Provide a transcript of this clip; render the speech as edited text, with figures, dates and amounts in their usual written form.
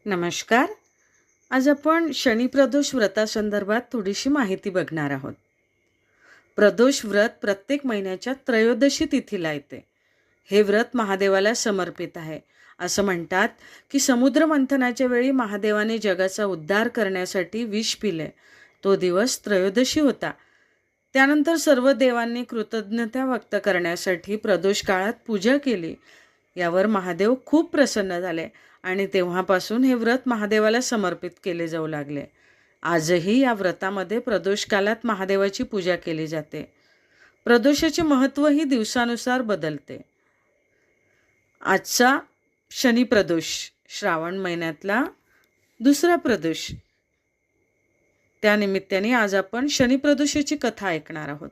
नमस्कार. आज आपण शनिप्रदोष व्रतासंदर्भात थोडीशी माहिती बघणार आहोत. प्रदोष व्रत प्रत्येक महिन्याच्या त्रयोदशी तिथीला येते. हे व्रत महादेवाला समर्पित आहे. असं म्हणतात की समुद्र मंथनाच्या वेळी महादेवाने जगाचा उद्धार करण्यासाठी विष पिले. तो दिवस त्रयोदशी होता. त्यानंतर सर्व देवांनी कृतज्ञता व्यक्त करण्यासाठी प्रदोष काळात पूजा केली. यावर महादेव खूप प्रसन्न झाले आणि तेव्हापासून हे व्रत महादेवाला समर्पित केले जाऊ लागले. आजही या व्रतामध्ये प्रदोष काळात महादेवाची पूजा केली जाते. प्रदोषाचे महत्त्वही दिवसानुसार बदलते. आजचा शनिप्रदोष श्रावण महिन्यातला दुसरा प्रदोष. त्यानिमित्ताने आज आपण शनिप्रदोषाची कथा ऐकणार आहोत.